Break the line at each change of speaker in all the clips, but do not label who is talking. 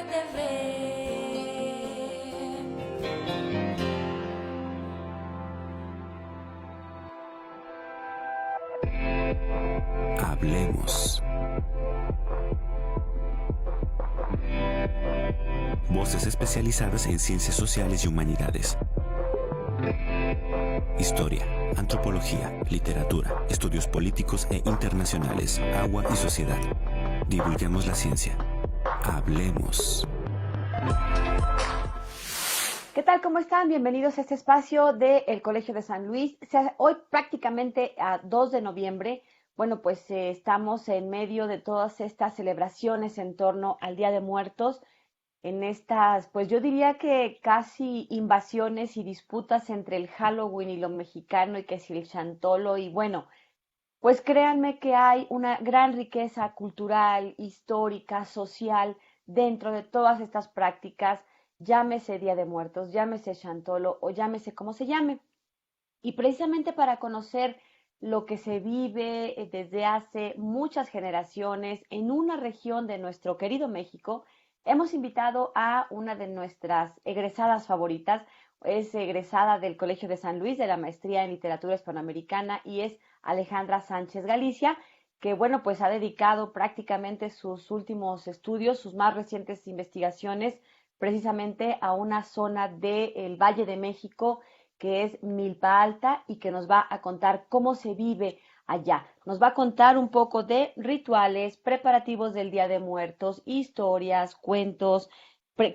TV.
Hablemos. Voces especializadas en ciencias sociales y humanidades. Historia, antropología, literatura, estudios políticos e internacionales, agua y sociedad. Divulguemos la ciencia. Hablemos.
¿Qué tal? ¿Cómo están? Bienvenidos a este espacio del Colegio de San Luis. Hoy prácticamente a 2 de noviembre, bueno, pues estamos en medio de todas estas celebraciones en torno al Día de Muertos, en estas, pues yo diría que casi invasiones y disputas entre el Halloween y lo mexicano y que si el Chantolo y bueno, pues créanme que hay una gran riqueza cultural, histórica, social dentro de todas estas prácticas, llámese Día de Muertos, llámese Chantolo o llámese como se llame. Y precisamente para conocer lo que se vive desde hace muchas generaciones en una región de nuestro querido México, hemos invitado a una de nuestras egresadas favoritas. Es egresada del Colegio de San Luis de la Maestría en Literatura Hispanoamericana y es Alejandra Sánchez Galicia, que bueno, pues ha dedicado prácticamente sus últimos estudios, sus más recientes investigaciones, precisamente a una zona del Valle de México que es Milpa Alta y que nos va a contar cómo se vive allá. Nos va a contar un poco de rituales, preparativos del Día de Muertos, historias, cuentos,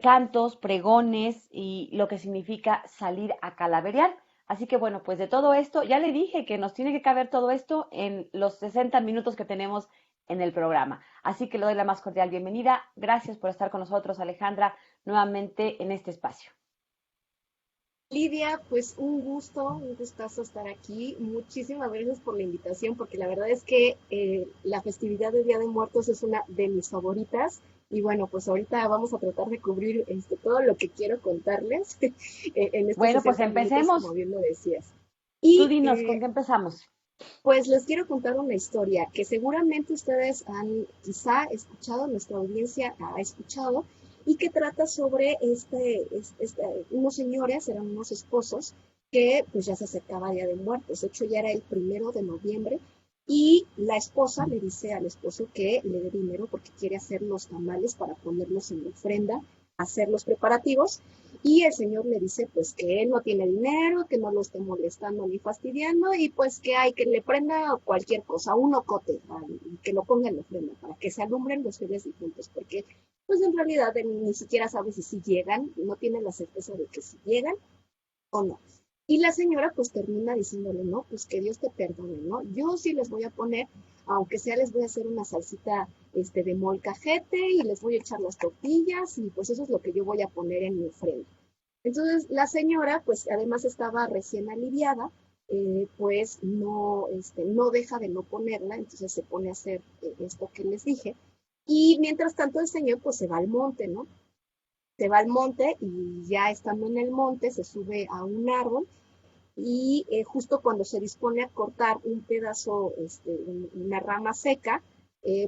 cantos, pregones y lo que significa salir a calaverear. Así que bueno, pues de todo esto, ya le dije que nos tiene que caber todo esto en los 60 minutos que tenemos en el programa. Así que le doy la más cordial bienvenida. Gracias por estar con nosotros, Alejandra, nuevamente en este espacio.
Lidia, pues un gustazo estar aquí. Muchísimas gracias por la invitación, porque la verdad es que la festividad del Día de Muertos es una de mis favoritas. Y bueno, pues ahorita vamos a tratar de cubrir todo lo que quiero contarles en estos
Bueno, pues
60 minutos,
empecemos.
como bien lo decías.
Tú
Y
dinos, ¿con qué empezamos?
pues les quiero contar una historia que seguramente ustedes han quizá escuchado, nuestra audiencia ha escuchado, y que trata sobre unos señores, eran unos esposos, que pues ya se acercaba Día de Muertos. De hecho ya era el 1 de noviembre, y la esposa le dice al esposo que le dé dinero porque quiere hacer los tamales para ponerlos en la ofrenda, hacer los preparativos, y el señor le dice pues que él no tiene dinero, que no lo esté molestando ni fastidiando, y pues que hay que le prenda cualquier cosa, un ocote, que lo ponga en la ofrenda para que se alumbren los fieles difuntos, porque pues en realidad él ni siquiera sabe si llegan, no tiene la certeza de que si llegan o no. Y la señora pues termina diciéndole, no, pues que Dios te perdone, ¿no? Yo sí les voy a poner, aunque sea les voy a hacer una salsita de molcajete y les voy a echar las tortillas, y pues eso es lo que yo voy a poner en mi ofrenda. Entonces la señora pues además estaba recién aliviada, pues no deja de no ponerla, entonces se pone a hacer esto que les dije. Y mientras tanto el señor pues se va al monte, ¿no? Se va al monte y ya estando en el monte se sube a un árbol, y justo cuando se dispone a cortar un pedazo, una rama seca,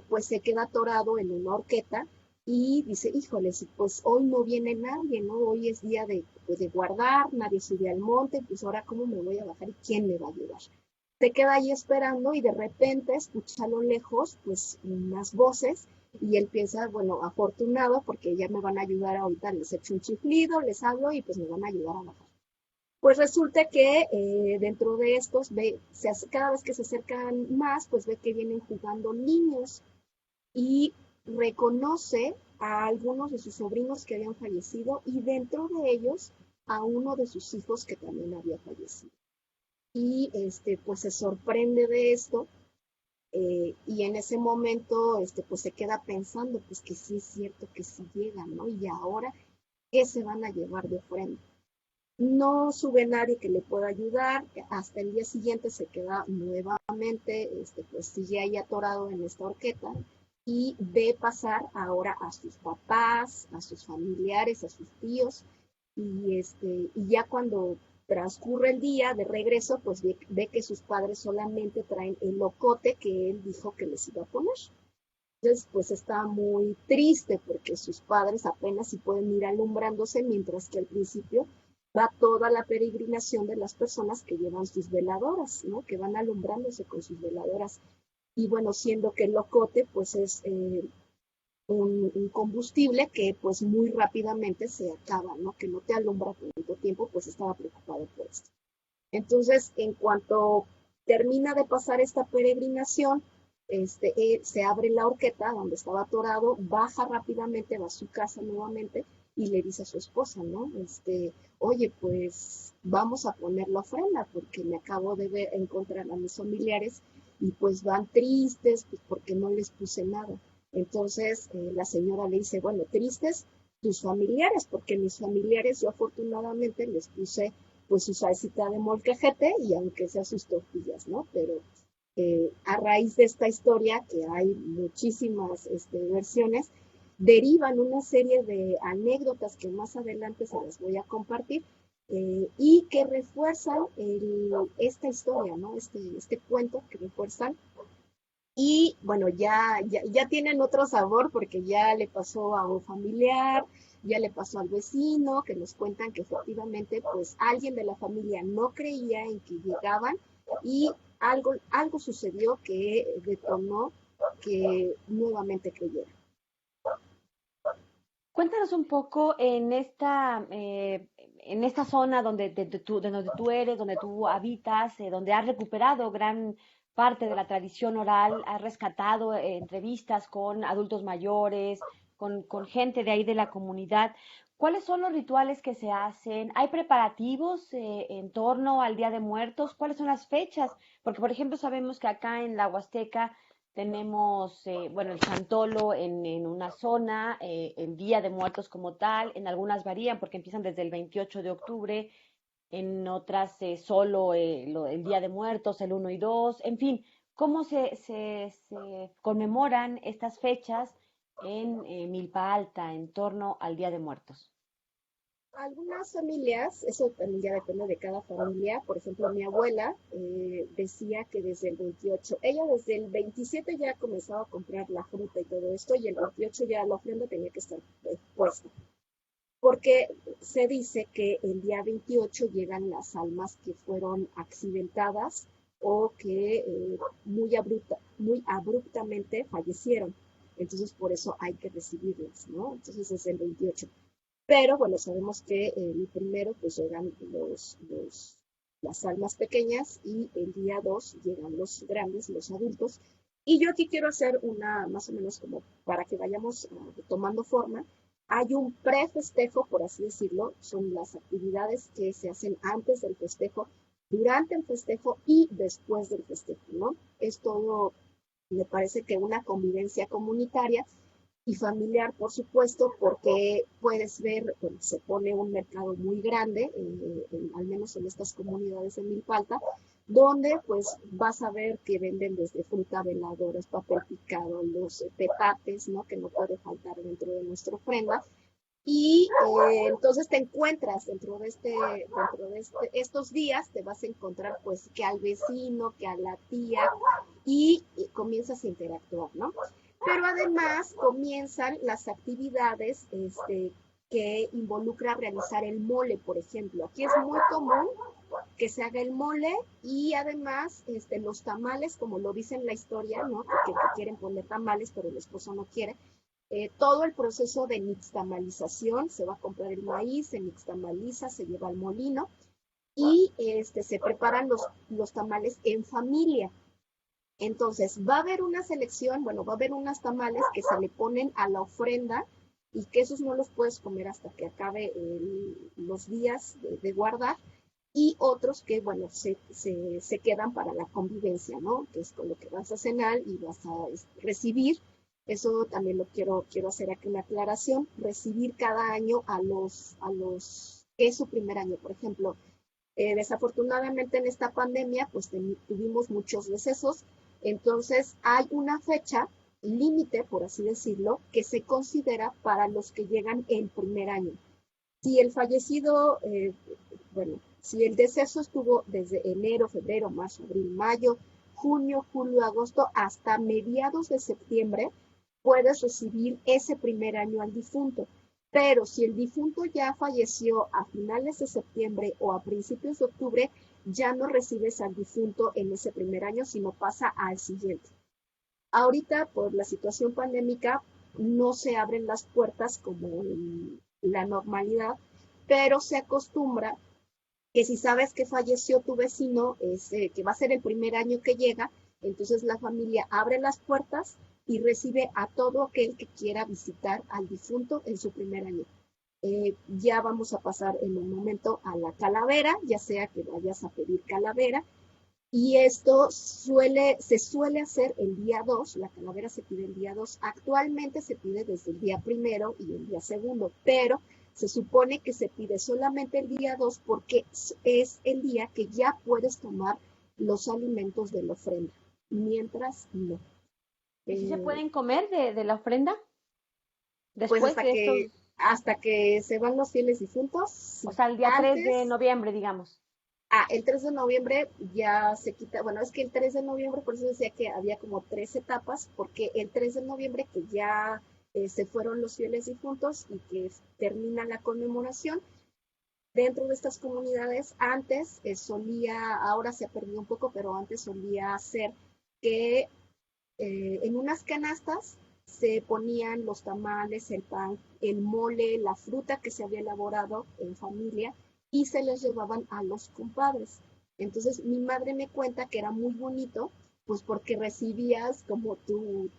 pues se queda atorado en una horqueta y dice, híjole, si pues hoy no viene nadie, ¿no? Hoy es día de guardar, nadie sube al monte, pues ahora cómo me voy a bajar y quién me va a ayudar. Se queda ahí esperando y de repente escucha a lo lejos pues unas voces, y él piensa, bueno, afortunado porque ya me van a ayudar ahorita, les echo un chiflido, les hablo y pues me van a ayudar a bajar. Pues resulta que dentro de estos, cada vez que se acercan más, pues ve que vienen jugando niños, y reconoce a algunos de sus sobrinos que habían fallecido, y dentro de ellos a uno de sus hijos que también había fallecido. Y pues se sorprende de esto, y en ese momento pues se queda pensando pues que sí es cierto que sí llegan, ¿no? Y ahora, ¿qué se van a llevar de ofrenda? No sube nadie que le pueda ayudar, hasta el día siguiente se queda nuevamente, pues sigue ahí atorado en esta horqueta, y ve pasar ahora a sus papás, a sus familiares, a sus tíos, y ya cuando transcurre el día de regreso, pues ve que sus padres solamente traen el locote que él dijo que les iba a poner. Entonces, pues está muy triste porque sus padres apenas si pueden ir alumbrándose, mientras que al principio va toda la peregrinación de las personas que llevan sus veladoras, ¿no? Que van alumbrándose con sus veladoras. Y bueno, siendo que el locote, pues es un combustible que pues muy rápidamente se acaba, ¿no? Que no te alumbra por tanto tiempo, pues estaba preocupado por esto. Entonces, en cuanto termina de pasar esta peregrinación, se abre la horqueta donde estaba atorado, baja rápidamente, va a su casa nuevamente y le dice a su esposa, ¿no? Oye, pues vamos a poner la ofrenda porque me acabo de encontrar a mis familiares y pues van tristes pues, porque no les puse nada. Entonces la señora le dice, bueno, tristes tus familiares, porque mis familiares yo afortunadamente les puse pues su salsita de molcajete y aunque sea sus tortillas, ¿no? Pero a raíz de esta historia, que hay muchísimas versiones, derivan una serie de anécdotas que más adelante se las voy a compartir y que refuerzan esta historia, ¿no? Este cuento que refuerzan y bueno, ya tienen otro sabor porque ya le pasó a un familiar, ya le pasó al vecino, que nos cuentan que efectivamente pues alguien de la familia no creía en que llegaban y algo sucedió que detonó que nuevamente creyeran.
Cuéntanos un poco en esta zona de donde tú eres, donde tú habitas, donde has recuperado gran parte de la tradición oral, has rescatado entrevistas con adultos mayores, con gente de ahí de la comunidad. ¿Cuáles son los rituales que se hacen? ¿Hay preparativos en torno al Día de Muertos? ¿Cuáles son las fechas? Porque, por ejemplo, sabemos que acá en la Huasteca tenemos, bueno, el Chantolo en una zona, el Día de Muertos como tal, en algunas varían porque empiezan desde el 28 de octubre, en otras solo el Día de Muertos, el 1 y 2, en fin, ¿cómo se conmemoran estas fechas en Milpa Alta en torno al Día de Muertos?
Algunas familias, eso también ya depende de cada familia, por ejemplo, mi abuela decía que desde el 28, ella desde el 27 ya comenzaba a comprar la fruta y todo esto, y el 28 ya la ofrenda tenía que estar puesta, porque se dice que el día 28 llegan las almas que fueron accidentadas o que muy abruptamente fallecieron. Entonces, por eso hay que recibirlas, ¿no? Entonces es el 28. Pero bueno, sabemos que el primero pues llegan las almas pequeñas y el día 2 llegan los grandes, los adultos. Y yo aquí quiero hacer una, más o menos como para que vayamos tomando forma. Hay un prefestejo, por así decirlo, son las actividades que se hacen antes del festejo, durante el festejo y después del festejo, ¿no? Es todo, me parece que una convivencia comunitaria y familiar, por supuesto, porque puedes ver, bueno, se pone un mercado muy grande, al menos en estas comunidades en Milpalta, donde pues vas a ver que venden desde fruta, veladoras, papel picado, los petates, ¿no? Que no puede faltar dentro de nuestra ofrenda. Y entonces te encuentras estos días, te vas a encontrar pues que al vecino, que a la tía, y comienzas a interactuar, ¿no? Pero además comienzan las actividades que involucra realizar el mole, por ejemplo. Aquí es muy común que se haga el mole y además los tamales, como lo dice en la historia, ¿no? Que quieren poner tamales, pero el esposo no quiere. Todo el proceso de nixtamalización, se va a comprar el maíz, se nixtamaliza, se lleva al molino y se preparan los tamales en familia. Entonces, va a haber una selección, bueno, va a haber unas tamales que se le ponen a la ofrenda y que esos no los puedes comer hasta que acabe los días de guardar y otros que, bueno, se quedan para la convivencia, ¿no? Que es con lo que vas a cenar y vas a recibir. Eso también lo quiero hacer aquí una aclaración, recibir cada año a los que es su primer año, por ejemplo. Desafortunadamente en esta pandemia, pues tuvimos muchos decesos, entonces hay una fecha límite, por así decirlo, que se considera para los que llegan el primer año. Si el fallecido, bueno, si el deceso estuvo desde enero, febrero, marzo, abril, mayo, junio, julio, agosto, hasta mediados de septiembre, puedes recibir ese primer año al difunto. Pero si el difunto ya falleció a finales de septiembre o a principios de octubre, ya no recibes al difunto en ese primer año, sino pasa al siguiente. Ahorita, por la situación pandémica, no se abren las puertas como en la normalidad, pero se acostumbra que si sabes que falleció tu vecino, que va a ser el primer año que llega, entonces la familia abre las puertas y recibe a todo aquel que quiera visitar al difunto en su primer año. Ya vamos a pasar en un momento a la calavera, ya sea que vayas a pedir calavera, y esto se suele hacer el día 2, la calavera se pide el día 2, actualmente se pide desde el día primero y el día segundo, pero se supone que se pide solamente el día 2 porque es el día que ya puedes tomar los alimentos de la ofrenda, mientras no.
¿Y si se
Eh,
pueden comer de la ofrenda
pues
después de estos,
hasta que se van los fieles difuntos,
o
sí.
sea, el día 3 de
Antes,
noviembre, digamos?
el 3 de noviembre ya se quita, bueno, es que el 3 de noviembre, por eso decía que había como 3 etapas, porque el 3 de noviembre que ya se fueron los fieles difuntos y que termina la conmemoración, dentro de estas comunidades antes solía, ahora se ha perdido un poco, pero antes solía ser que en unas canastas se ponían los tamales, el pan, el mole, la fruta que se había elaborado en familia y se les llevaban a los compadres. Entonces mi madre me cuenta que era muy bonito, pues porque recibías como tu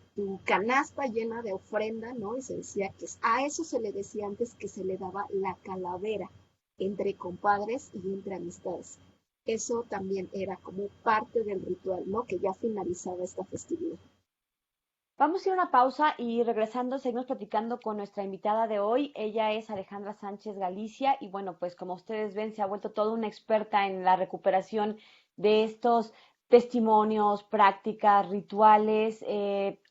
canasta llena de ofrenda, ¿no? Y se decía que a eso se le decía antes que se le daba la calavera entre compadres y entre amistades. Eso también era como parte del ritual, ¿no? Que ya finalizaba esta festividad.
Vamos a ir a una pausa y regresando seguimos platicando con nuestra invitada de hoy. Ella es Alejandra Sánchez Galicia y bueno, pues como ustedes ven, se ha vuelto toda una experta en la recuperación de estos testimonios, prácticas, rituales,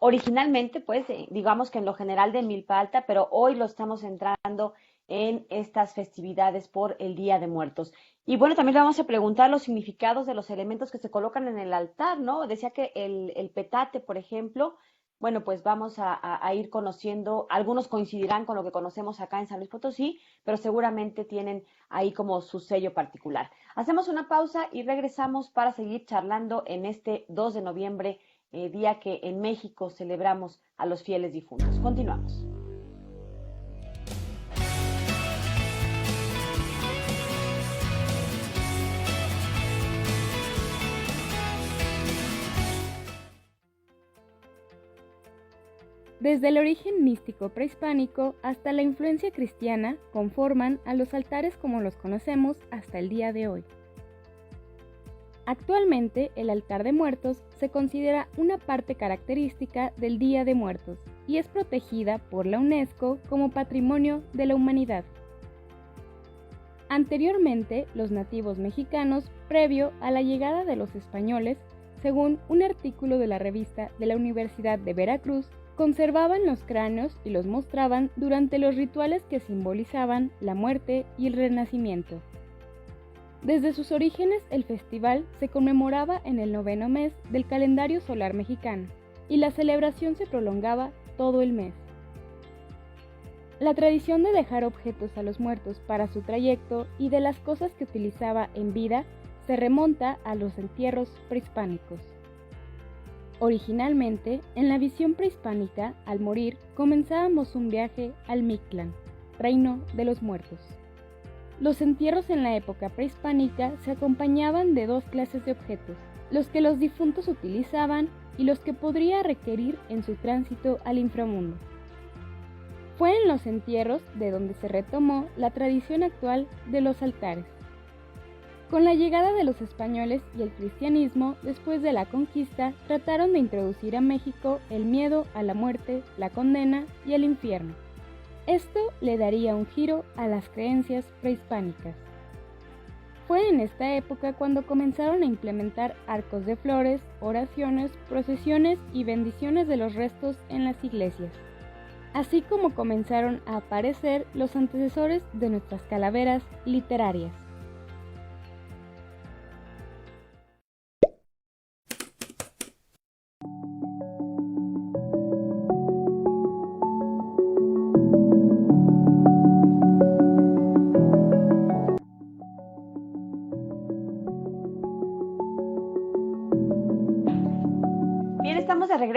originalmente, pues, digamos que en lo general de Milpa Alta, pero hoy lo estamos entrando en estas festividades por el Día de Muertos. Y bueno, también le vamos a preguntar los significados de los elementos que se colocan en el altar, ¿no? Decía que el petate, por ejemplo, bueno, pues vamos a ir conociendo, algunos coincidirán con lo que conocemos acá en San Luis Potosí, pero seguramente tienen ahí como su sello particular. Hacemos una pausa y regresamos para seguir charlando en este 2 de noviembre, día que en México celebramos a los fieles difuntos. Continuamos.
Desde el origen místico prehispánico hasta la influencia cristiana conforman a los altares como los conocemos hasta el día de hoy. Actualmente, el altar de muertos se considera una parte característica del Día de Muertos y es protegida por la UNESCO como Patrimonio de la Humanidad. Anteriormente, los nativos mexicanos, previo a la llegada de los españoles, según un artículo de la revista de la Universidad de Veracruz, conservaban los cráneos y los mostraban durante los rituales que simbolizaban la muerte y el renacimiento. Desde sus orígenes, el festival se conmemoraba en el 9º mes del calendario solar mexicano y la celebración se prolongaba todo el mes. La tradición de dejar objetos a los muertos para su trayecto y de las cosas que utilizaba en vida se remonta a los entierros prehispánicos. Originalmente, en la visión prehispánica, al morir, comenzábamos un viaje al Mictlán, reino de los muertos. Los entierros en la época prehispánica se acompañaban de dos clases de objetos, los que los difuntos utilizaban y los que podría requerir en su tránsito al inframundo. Fue en los entierros de donde se retomó la tradición actual de los altares. Con la llegada de los españoles y el cristianismo, después de la conquista, trataron de introducir a México el miedo a la muerte, la condena y el infierno. Esto le daría un giro a las creencias prehispánicas. Fue en esta época cuando comenzaron a implementar arcos de flores, oraciones, procesiones y bendiciones de los restos en las iglesias, así como comenzaron a aparecer los antecesores de nuestras calaveras literarias.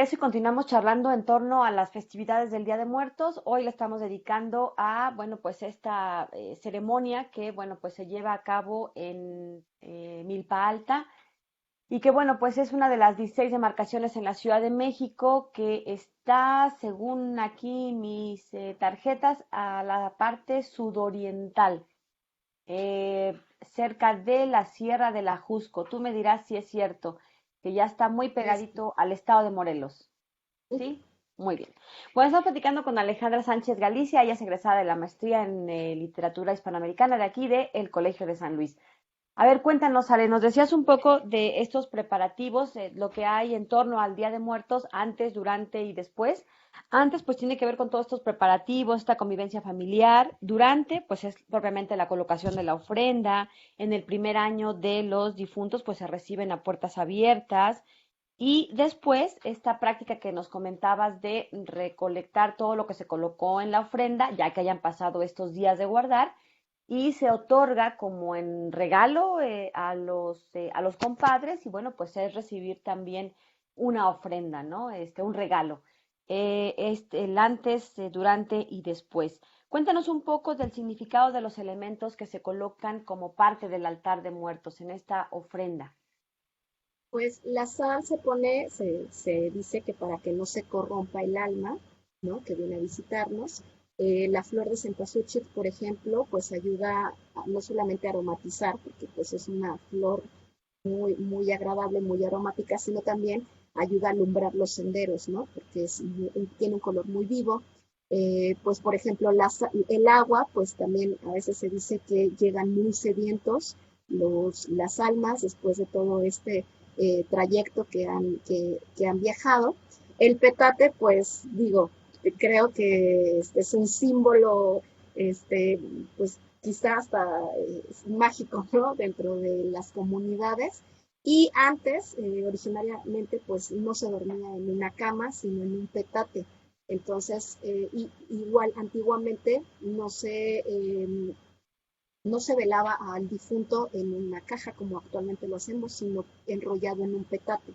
regreso y continuamos charlando en torno a las festividades del Día de Muertos. Hoy la estamos dedicando a, bueno, pues esta ceremonia que, bueno, pues se lleva a cabo en Milpa Alta y que, bueno, pues es una de las 16 demarcaciones en la Ciudad de México que está, según aquí mis tarjetas, a la parte sudoriental, cerca de la Sierra del Ajusco. Tú me dirás si es cierto, que ya está muy
Es-
pegadito al estado de Morelos. ¿Sí? Muy bien. Bueno, estamos platicando con Alejandra Sánchez Galicia, ella es egresada de la maestría en literatura hispanoamericana de aquí de el Colegio de San Luis. A ver, cuéntanos, Ale, nos decías un poco de estos preparativos, lo que hay en torno al Día de Muertos, antes, durante y después. Antes, pues tiene que ver con todos estos preparativos, esta convivencia familiar. Durante, pues es propiamente la colocación de la ofrenda. En el primer año de los difuntos, pues se reciben a puertas abiertas. Y después, esta práctica que nos comentabas de recolectar todo lo que se colocó en la ofrenda, ya que hayan pasado estos días de guardar, y se otorga como en regalo a los compadres, y bueno, pues es recibir también una ofrenda, ¿no? Un regalo. El antes, durante y después. Cuéntanos un poco del significado de los elementos que se colocan como parte del altar de muertos en esta ofrenda.
Pues la sal se pone, se dice que para que no se corrompa el alma, ¿no? Que viene a visitarnos. La flor de cempasúchil, por ejemplo, pues ayuda no solamente a aromatizar, porque pues es una flor muy agradable, muy aromática, sino también ayuda a alumbrar los senderos, ¿no? Porque tiene un color muy vivo. Pues, por ejemplo, el agua, pues también a veces se dice que llegan muy sedientos las almas después de todo este trayecto que han viajado. El petate, pues digo, creo que es un símbolo, este, pues quizás hasta mágico, ¿no? Dentro de las comunidades. Y antes, originariamente, pues no se dormía en una cama, sino en un petate. Entonces, igual antiguamente no se velaba al difunto en una caja como actualmente lo hacemos, sino enrollado en un petate.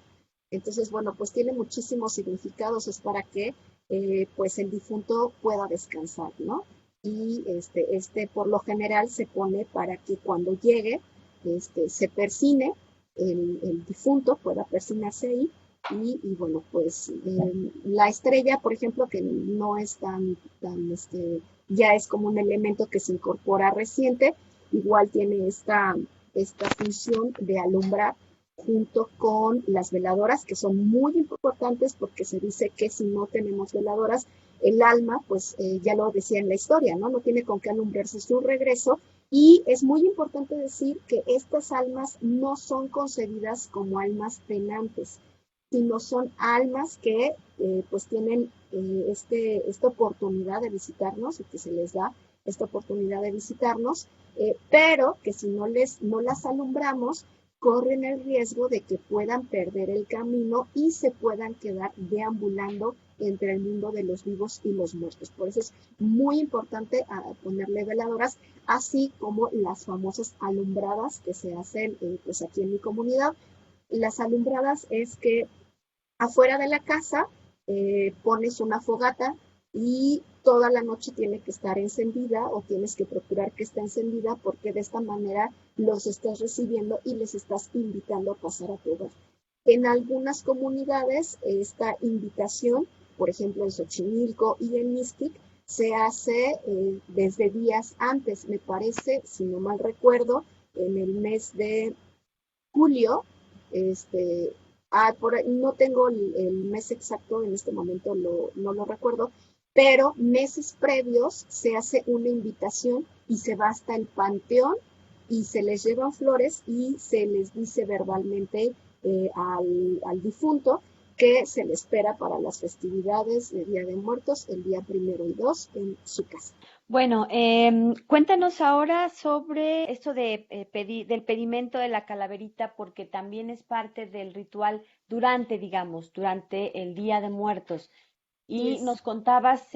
Entonces, bueno, pues tiene muchísimos significados, es para que pues el difunto pueda descansar, ¿no? Y por lo general se pone para que cuando llegue, se persine, el difunto pueda persinarse ahí. Bueno, pues la estrella, por ejemplo, que no es ya es como un elemento que se incorpora reciente, igual tiene esta función de alumbrar junto con las veladoras, que son muy importantes porque se dice que si no tenemos veladoras, el alma, pues ya lo decía en la historia, ¿no? No tiene con qué alumbrarse su regreso. Y es muy importante decir que estas almas no son concebidas como almas penantes, sino son almas que pues tienen esta oportunidad de visitarnos y que se les da esta oportunidad de visitarnos, pero que si no las alumbramos, corren el riesgo de que puedan perder el camino y se puedan quedar deambulando entre el mundo de los vivos y los muertos. Por eso es muy importante ponerle veladoras, así como las famosas alumbradas que se hacen pues aquí en mi comunidad. Las alumbradas es que afuera de la casa pones una fogata y toda la noche tiene que estar encendida o tienes que procurar que esté encendida porque de esta manera los estás recibiendo y les estás invitando a pasar a tu hogar. En algunas comunidades esta invitación, por ejemplo en Xochimilco y en Mixquic, se hace desde días antes, me parece, si no mal recuerdo, en el mes de julio, este, no tengo el mes exacto en este momento, no lo recuerdo, pero meses previos se hace una invitación y se va hasta el panteón y se les llevan flores y se les dice verbalmente al difunto que se le espera para las festividades de Día de Muertos el día 1 y 2 en su casa.
Bueno, cuéntanos ahora sobre esto de, del pedimento de la calaverita, porque también es parte del ritual durante, digamos, durante el Día de Muertos.
Y
Y
es
nos contabas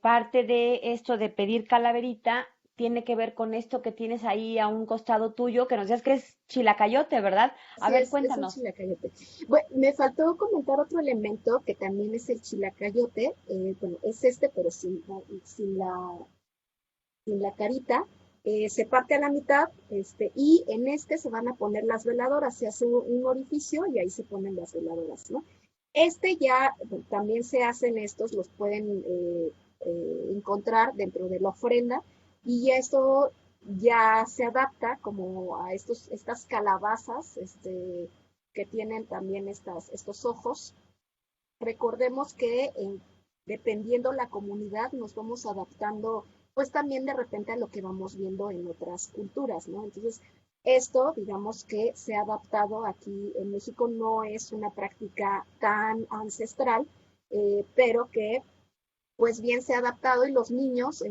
parte de esto de pedir calaverita, tiene que ver con esto que tienes ahí a un costado tuyo, que nos decías que es chilacayote, ¿verdad? A
Así
ver,
es un
cuéntanos.
chilacayote. Bueno, me faltó comentar otro elemento que también es el chilacayote. Bueno, es este, pero sin sin la carita. Se parte a la mitad, y en este se van a poner las veladoras. Se hace un orificio y ahí se ponen las veladoras, ¿no? Ya bueno, también se hacen estos, los pueden encontrar dentro de la ofrenda, y esto ya se adapta como a estas calabazas, que tienen también estos ojos. Recordemos que dependiendo la comunidad nos vamos adaptando, pues también de repente a lo que vamos viendo en otras culturas, ¿no? Entonces, esto, digamos que se ha adaptado aquí en México, no es una práctica tan ancestral, pero que pues bien se ha adaptado, y los niños,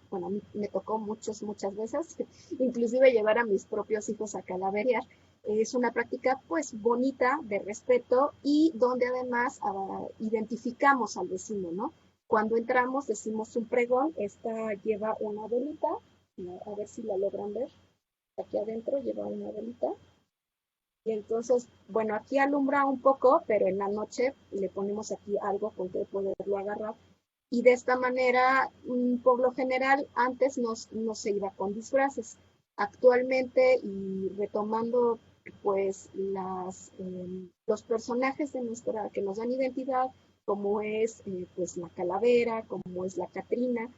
bueno, a mí me tocó muchas veces, inclusive llevar a mis propios hijos a calaverear. Es una práctica pues bonita, de respeto, y donde además identificamos al vecino, ¿no? Cuando entramos decimos un pregón. Esta lleva una velita, ¿no? A ver si la logran ver, aquí adentro lleva una velita, y entonces, bueno, aquí alumbra un poco, pero en la noche le ponemos aquí algo con que poderlo agarrar, y de esta manera, por lo general, antes no se iba con disfraces. Actualmente, y retomando pues los personajes que nos dan identidad, como es pues la calavera, como es la Catrina,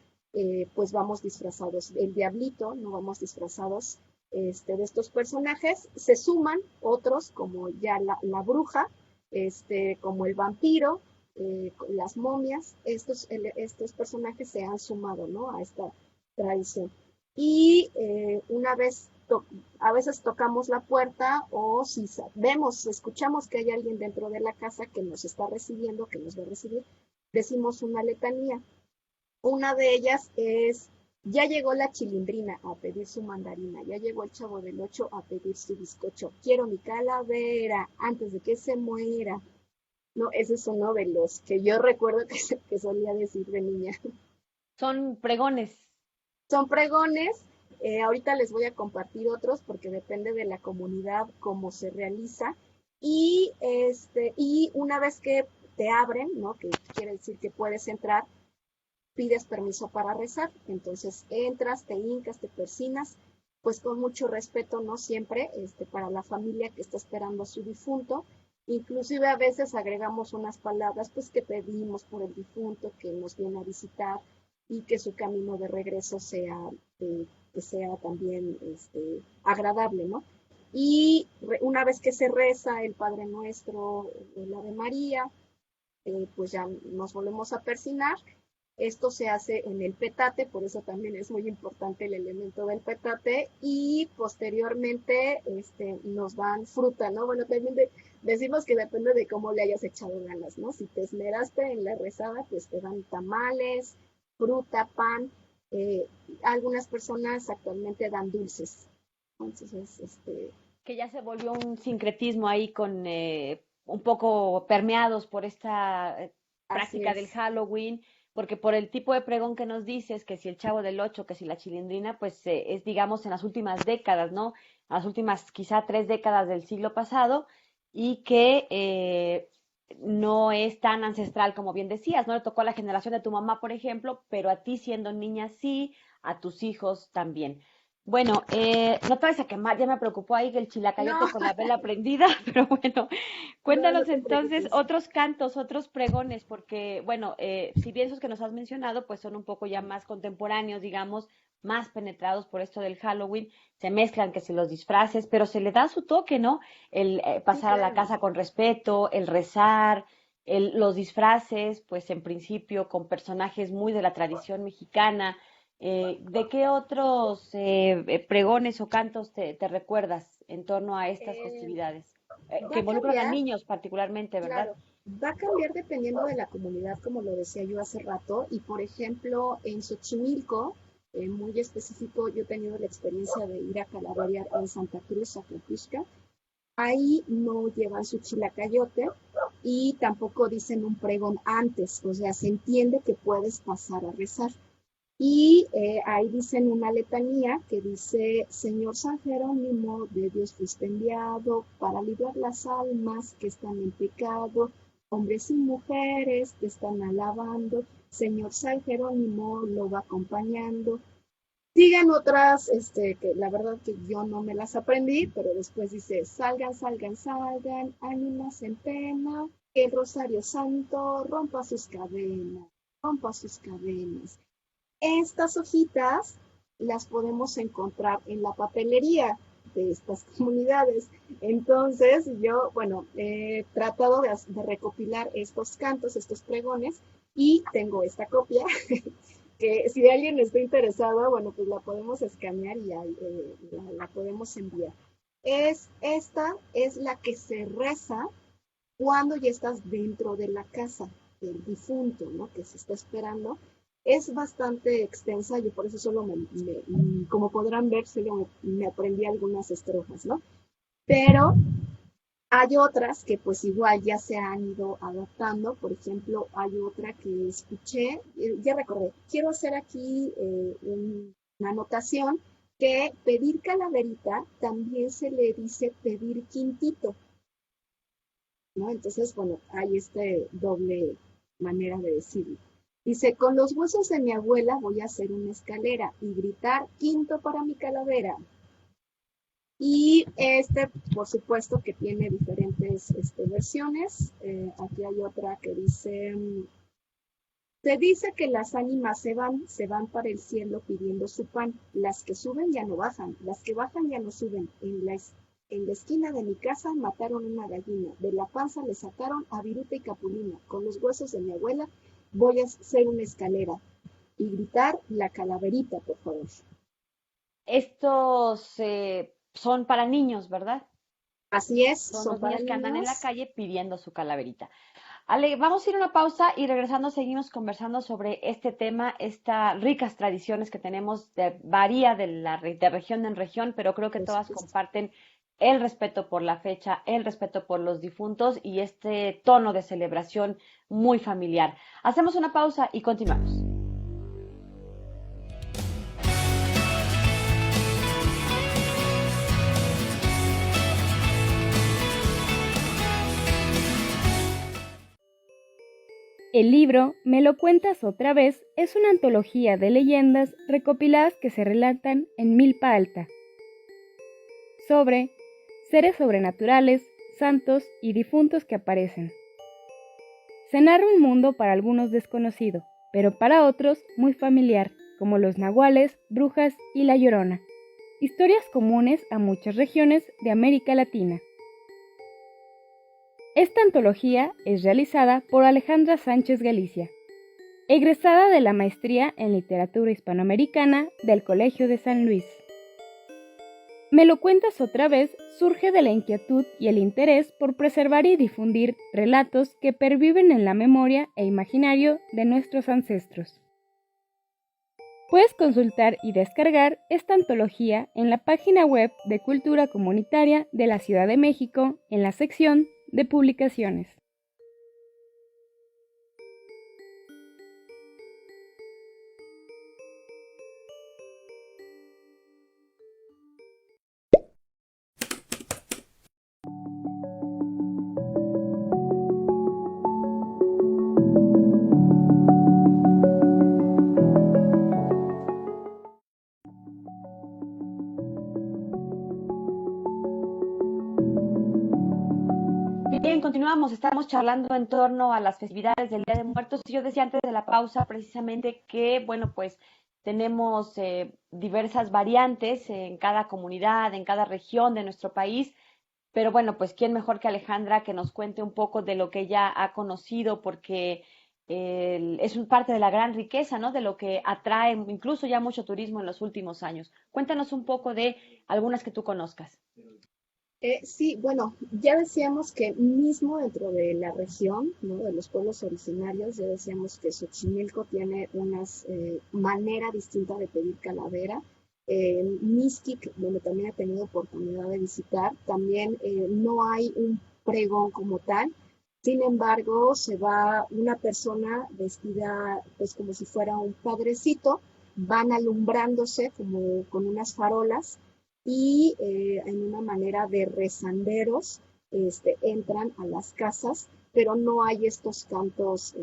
pues vamos disfrazados. El diablito, no vamos disfrazados de estos personajes. Se suman otros, como ya la bruja, como el vampiro, las momias. Estos personajes se han sumado, ¿no?, a esta tradición. Y a veces tocamos la puerta, o si escuchamos que hay alguien dentro de la casa que nos está recibiendo, que nos va a recibir, decimos una letanía. Una de ellas es: ya llegó la Chilindrina a pedir su mandarina, ya llegó el Chavo del Ocho a pedir su bizcocho, quiero mi calavera antes de que se muera. No, ese es uno de los que yo recuerdo que solía decir de niña.
Son pregones.
Son pregones. Ahorita les voy a compartir otros porque depende de la comunidad cómo se realiza. Y una vez que te abren, ¿no?, que quiere decir que puedes entrar, pides permiso para rezar. Entonces entras, te hincas, te persinas, pues con mucho respeto, ¿no? Siempre para la familia que está esperando a su difunto. Inclusive a veces agregamos unas palabras pues que pedimos por el difunto que nos viene a visitar, y que su camino de regreso que sea también agradable, ¿no? Y una vez que se reza el Padre Nuestro, el Ave María, pues ya nos volvemos a persinar. Esto se hace en el petate, por eso también es muy importante el elemento del petate, y posteriormente nos dan fruta, ¿no? Bueno, también decimos que depende de cómo le hayas echado ganas, ¿no? Si te esmeraste en la rezada, pues te dan tamales, fruta, pan. Algunas personas actualmente dan dulces. Entonces,
Que ya se volvió un sincretismo ahí con un poco permeados por esta
así
práctica del
es.
Halloween, porque por el tipo de pregón que nos dices, que si el Chavo del Ocho, que si la Chilindrina, pues es, digamos, en las últimas décadas, ¿no? Las últimas quizá 3 décadas del siglo pasado, y que no es tan ancestral como bien decías, ¿no? Le tocó a la generación de tu mamá, por ejemplo, pero a ti siendo niña sí, a tus hijos también. Bueno, no te vayas a quemar, ya me preocupó ahí que el
No,
chilacayote con la vela prendida, pero bueno,
no
cuéntanos
te
entonces
preocupes.
otros cantos, otros pregones, porque bueno, si bien esos que nos has mencionado, pues son un poco ya más contemporáneos, digamos, más penetrados por esto del Halloween, se mezclan que si los disfraces, pero se le da su toque, ¿no? El
Sí,
pasar a la
claro.
casa con respeto, el rezar, los disfraces, pues en principio con personajes muy de la tradición mexicana. ¿De qué otros pregones o cantos te recuerdas en torno a estas
Eh,
festividades? Que
Va a
involucran a
cambiar.
niños particularmente, ¿verdad?
Claro, va a cambiar dependiendo de la comunidad, como lo decía yo hace rato. Y por ejemplo, en Xochimilco, muy específico, yo he tenido la experiencia de ir a calaverear en Santa Cruz, a Capisca. Ahí no llevan su chilacayote, y tampoco dicen un pregón antes, o sea, se entiende que puedes pasar a rezar. Y ahí dicen una letanía que dice: Señor San Jerónimo, de Dios fuiste enviado para librar las almas que están en pecado, hombres y mujeres te están alabando, Señor San Jerónimo lo va acompañando. Siguen otras, que la verdad que yo no me las aprendí, pero después dice: salgan, salgan, salgan, ánimas en pena, que el Rosario Santo rompa sus cadenas. Estas hojitas las podemos encontrar en la papelería de estas comunidades. Entonces, yo, bueno, he tratado de recopilar estos cantos, estos pregones, y tengo esta copia que si alguien está interesado, bueno, pues la podemos escanear y la podemos enviar. Esta es la que se reza cuando ya estás dentro de la casa del difunto, ¿no? Que se está esperando. Es bastante extensa, yo por eso solo como podrán ver, solo me aprendí algunas estrofas, ¿no? Pero hay otras que pues igual ya se han ido adaptando. Por ejemplo, hay otra que escuché, ya recordé, quiero hacer aquí una anotación, que pedir calaverita también se le dice pedir quintito, ¿no? Entonces, bueno, hay doble manera de decirlo. Dice: con los huesos de mi abuela voy a hacer una escalera y gritar: quinto para mi calavera. Y por supuesto, que tiene diferentes versiones. Aquí hay otra que dice: se dice que las ánimas se van para el cielo pidiendo su pan. Las que suben ya no bajan, las que bajan ya no suben. En la esquina de mi casa mataron una gallina, de la panza le sacaron a Viruta y Capulina. Con los huesos de mi abuela voy a hacer una escalera y gritar la calaverita, por favor.
Estos son para niños, ¿verdad?
Así es,
Son
son
los
para
niños que andan en la
niños.
calle pidiendo su calaverita. Ale, vamos a ir a una pausa y regresando seguimos conversando sobre este tema, estas ricas tradiciones que tenemos, varía de región en región, pero creo que
Por
todas
supuesto.
comparten el respeto por la fecha, el respeto por los difuntos y este tono de celebración muy familiar. Hacemos una pausa y continuamos.
El libro Me lo cuentas otra vez es una antología de leyendas recopiladas que se relatan en milpa alta, sobre seres sobrenaturales, santos y difuntos que aparecen. Se narra un mundo para algunos desconocido, pero para otros muy familiar, como los nahuales, brujas y la Llorona, historias comunes a muchas regiones de América Latina. Esta antología es realizada por Alejandra Sánchez Galicia, egresada de la Maestría en Literatura Hispanoamericana del Colegio de San Luis. Me lo cuentas otra vez surge de la inquietud y el interés por preservar y difundir relatos que perviven en la memoria e imaginario de nuestros ancestros. Puedes consultar y descargar esta antología en la página web de Cultura Comunitaria de la Ciudad de México en la sección de publicaciones.
Bien, continuamos, estamos charlando en torno a las festividades del Día de Muertos y yo decía antes de la pausa precisamente que, bueno, pues tenemos diversas variantes en cada comunidad, en cada región de nuestro país, pero bueno, pues quién mejor que Alejandra que nos cuente un poco de lo que ella ha conocido, porque es un parte de la gran riqueza, ¿no? De lo que atrae incluso ya mucho turismo en los últimos años. Cuéntanos un poco de algunas que tú conozcas.
Sí, bueno, ya decíamos que mismo dentro de la región, ¿no? De los pueblos originarios, ya decíamos que Xochimilco tiene una manera distinta de pedir calavera. Mixquic, donde también he tenido oportunidad de visitar, también no hay un pregón como tal. Sin embargo, se va una persona vestida pues como si fuera un padrecito van alumbrándose como con unas farolas y en una manera de rezanderos entran a las casas, pero no hay estos cantos,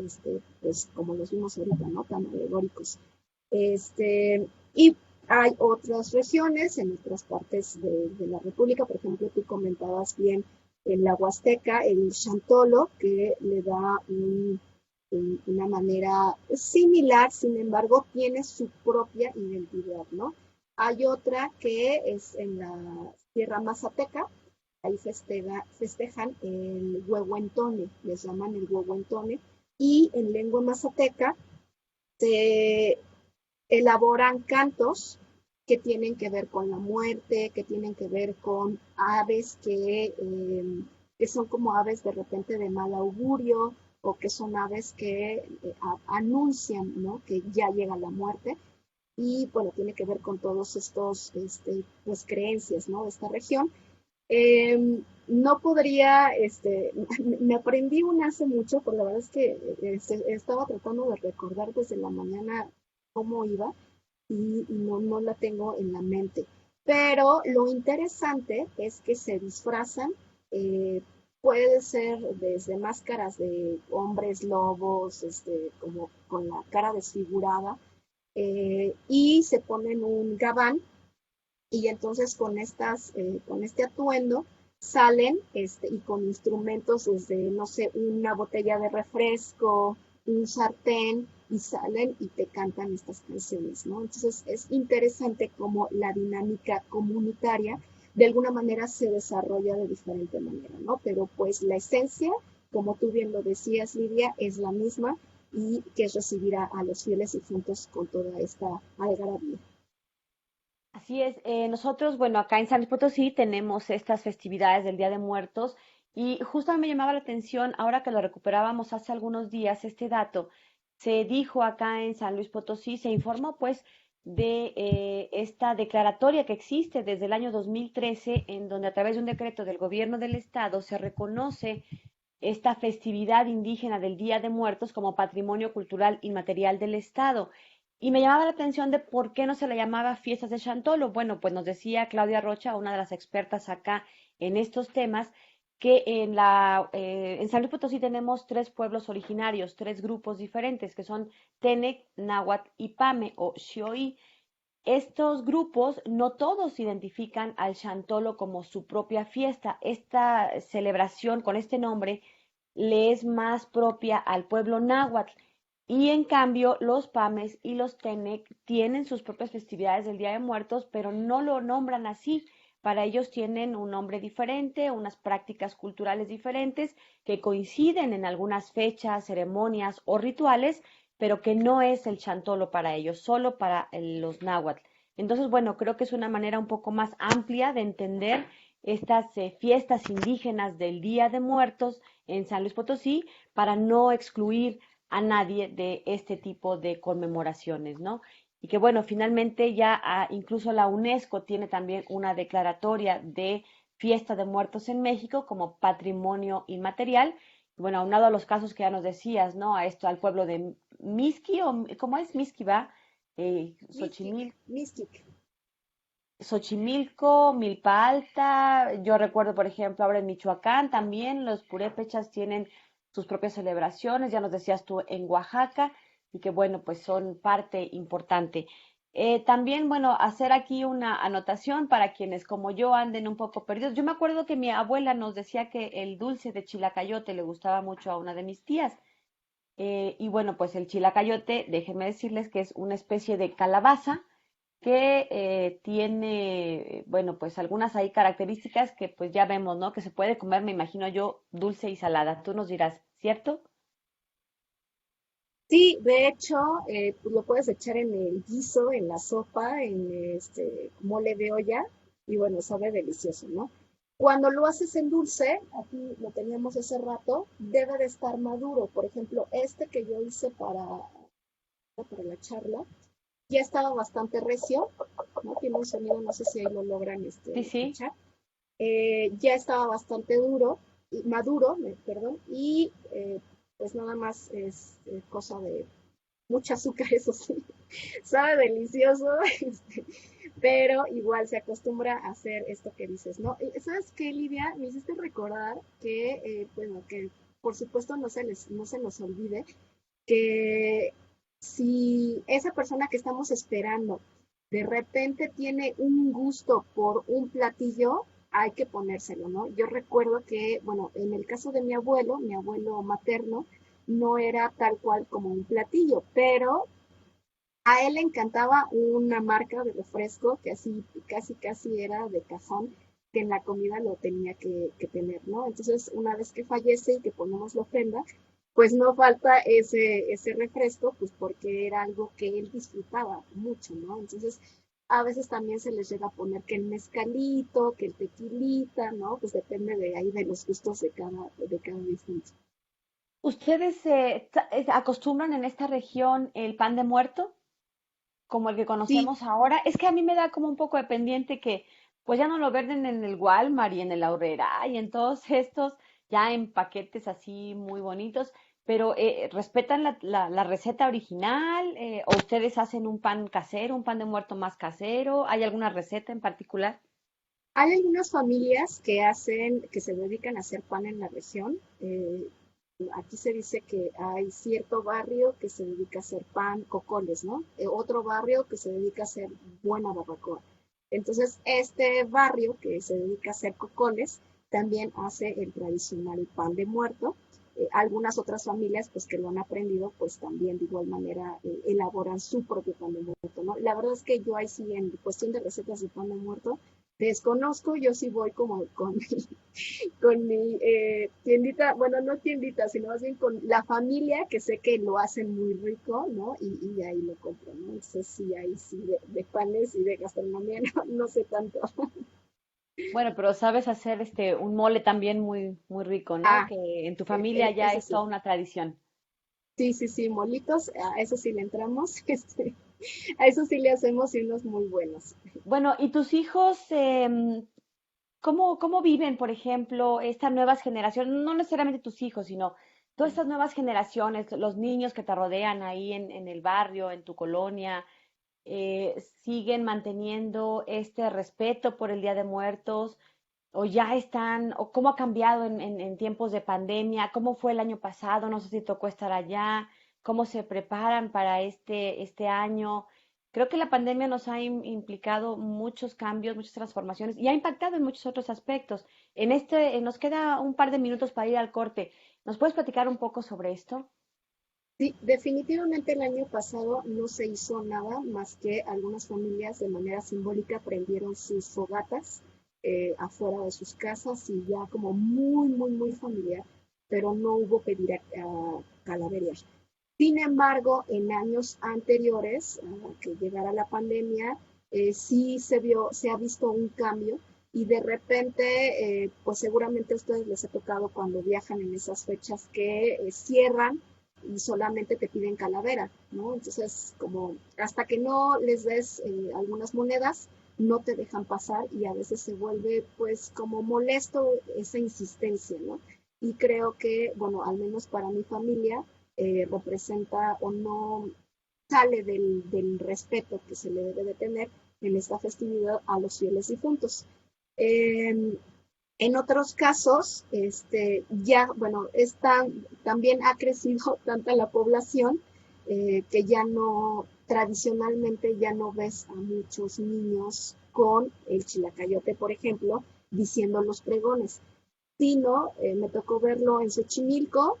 pues como los vimos ahorita, ¿no? Tan alegóricos. Y hay otras regiones en otras partes de la República, por ejemplo, tú comentabas bien en la Huasteca, el chantolo, que le da una manera similar, sin embargo, tiene su propia identidad, ¿no? Hay otra que es en la Sierra Mazateca, ahí festejan el huehuentone, les llaman el huehuentone, y en lengua mazateca se elaboran cantos que tienen que ver con la muerte, que tienen que ver con aves que son como aves de repente de mal augurio, o que son aves que anuncian, ¿no?, que ya llega la muerte. Y bueno, tiene que ver con todos estos pues, creencias, ¿no?, de esta región. No podría, me aprendí una hace mucho, pero la verdad es que estaba tratando de recordar desde la mañana cómo iba y no la tengo en la mente. Pero lo interesante es que se disfrazan, eh, puede ser desde máscaras de hombres lobos, como con la cara desfigurada, y se ponen un gabán y entonces con este atuendo salen y con instrumentos desde, no sé, una botella de refresco, un sartén, y salen y te cantan estas canciones, ¿no? Entonces es interesante cómo la dinámica comunitaria de alguna manera se desarrolla de diferente manera, ¿no? Pero pues la esencia, como tú bien lo decías, Lidia, es la misma, y que es recibir a los fieles difuntos con toda esta algarabía.
Así es, nosotros, bueno, acá en San Luis Potosí tenemos estas festividades del Día de Muertos y justo me llamaba la atención, ahora que lo recuperábamos hace algunos días, este dato, se dijo acá en San Luis Potosí, se informó pues de esta declaratoria que existe desde el año 2013, en donde a través de un decreto del gobierno del estado se reconoce esta festividad indígena del Día de Muertos como patrimonio cultural inmaterial del estado. Y me llamaba la atención de por qué no se le llamaba fiestas de Chantolo. Bueno, pues nos decía Claudia Rocha, una de las expertas acá en estos temas, que en San Luis Potosí tenemos tres pueblos originarios, tres grupos diferentes, que son Tenec, Náhuatl y Pame o Xioí. Estos grupos no todos identifican al Chantolo como su propia fiesta. Esta celebración con este nombre le es más propia al pueblo náhuatl. Y en cambio, los Pames y los Tenec tienen sus propias festividades del Día de Muertos, pero no lo nombran así. Para ellos tienen un nombre diferente, unas prácticas culturales diferentes que coinciden en algunas fechas, ceremonias o rituales, pero que no es el chantolo para ellos, solo para los náhuatl. Entonces, bueno, creo que es una manera un poco más amplia de entender estas fiestas indígenas del Día de Muertos en San Luis Potosí para no excluir a nadie de este tipo de conmemoraciones, ¿no? Y que bueno, finalmente ya incluso la UNESCO tiene también una declaratoria de fiesta de muertos en México como patrimonio inmaterial. Bueno, aunado a los casos que ya nos decías, ¿no? A esto, al pueblo de Mixqui, o ¿cómo es? Mixqui, ¿va?
Mystic,
Xochimilco,
Mystic.
Xochimilco, Milpa Alta. Yo recuerdo, por ejemplo, ahora en Michoacán también los purépechas tienen sus propias celebraciones, ya nos decías tú en Oaxaca, y que bueno, pues son parte importante. También, bueno, hacer aquí una anotación para quienes como yo anden un poco perdidos. Yo me acuerdo que mi abuela nos decía que el dulce de chilacayote le gustaba mucho a una de mis tías. Y bueno, pues el chilacayote, déjenme decirles que es una especie de calabaza que tiene, bueno, pues algunas ahí características que pues ya vemos, ¿no? Que se puede comer, me imagino yo, dulce y salada. Tú nos dirás, ¿cierto?
Sí, de hecho, pues lo puedes echar en el guiso, en la sopa, en este mole de olla, y bueno, sabe delicioso, ¿no? Cuando lo haces en dulce, aquí lo teníamos hace rato, debe de estar maduro. Por ejemplo, este que yo hice para la charla, ya estaba bastante recio, ¿no? Tiene un sonido, no sé si ahí lo logran
Sí, sí.
escuchar. Ya estaba bastante duro, maduro, perdón, y pues nada más es cosa mucho azúcar, eso sí, sabe delicioso, este, pero igual se acostumbra a hacer esto que dices, ¿no? ¿Sabes qué, Lidia? Me hiciste recordar que, bueno, que por supuesto no se nos olvide que si esa persona que estamos esperando de repente tiene un gusto por un platillo, hay que ponérselo, ¿no? Yo recuerdo que, bueno, en el caso de mi abuelo materno, no era tal cual como un platillo, pero a él le encantaba una marca de refresco que así casi era de cajón, que en la comida lo tenía que tener, ¿no? Entonces, una vez que fallece y que ponemos la ofrenda, pues no falta ese refresco, pues porque era algo que él disfrutaba mucho, ¿no? Entonces, a veces también se les llega a poner que el mezcalito, que el tequilita, ¿no? Pues depende de ahí de los gustos de cada difunto.
¿Ustedes acostumbran en esta región el pan de muerto, como el que
Sí,
conocemos ahora? Es que a mí me da como un poco de pendiente que pues ya no lo venden en el Walmart y en el Aurrera y en todos estos, ya en paquetes así muy bonitos, pero ¿respetan la receta original? ¿O ustedes hacen un pan casero, un pan de muerto más casero? ¿Hay alguna receta en particular?
hay algunas familias que que se dedican a hacer pan en la región. Aquí se dice que hay cierto barrio que se dedica a hacer pan, cocoles, ¿no? Otro barrio que se dedica a hacer buena barbacoa. Entonces, este barrio que se dedica a hacer cocoles también hace el tradicional pan de muerto. Algunas otras familias, pues que lo han aprendido, pues también de igual manera elaboran su propio pan de muerto, ¿no? La verdad es que yo ahí sí, en cuestión de recetas de pan de muerto, desconozco, yo sí voy como con mi tiendita, bueno, no tiendita, sino más bien con la familia, que sé que lo hacen muy rico, ¿no? Y ahí lo compro, ¿no? Entonces sí, ahí sí, de panes y de gastronomía, no sé tanto.
Bueno, pero sabes hacer un mole también muy, muy rico, ¿no?
Ah,
Que en tu familia ya
eso
es
sí.
toda una tradición.
Sí, sí, sí, molitos, a eso sí le entramos, a eso sí le hacemos y unos muy buenos.
Bueno, ¿y tus hijos cómo viven, por ejemplo, estas nuevas generaciones? No necesariamente tus hijos, sino todas estas nuevas generaciones, los niños que te rodean ahí en el barrio, en tu colonia, ¿siguen manteniendo este respeto por el Día de Muertos? ¿O ya están, o cómo ha cambiado en tiempos de pandemia? ¿Cómo fue el año pasado? No sé si tocó estar allá. ¿Cómo se preparan para este año? Creo que la pandemia nos ha implicado muchos cambios, muchas transformaciones y ha impactado en muchos otros aspectos. Nos queda un par de minutos para ir al corte. ¿Nos puedes platicar un poco sobre esto?
Sí, definitivamente el año pasado no se hizo nada más que algunas familias de manera simbólica prendieron sus fogatas afuera de sus casas y ya como muy familiar, pero no hubo pedir a calaveras. Sin embargo, en años anteriores, a que llegara la pandemia, sí se ha visto un cambio y de repente, pues seguramente a ustedes les ha tocado cuando viajan en esas fechas que cierran y solamente te piden calavera, ¿no? Entonces, como hasta que no les des algunas monedas, no te dejan pasar y a veces se vuelve pues como molesto esa insistencia, ¿no? Y creo que, bueno, al menos para mi familia, representa o no sale del respeto que se le debe de tener en esta festividad a los fieles difuntos. Eh, en otros casos, ya, bueno, también ha crecido tanta la población que ya no, tradicionalmente ya no ves a muchos niños con el chilacayote, por ejemplo, diciendo los pregones, sino me tocó verlo en Xochimilco,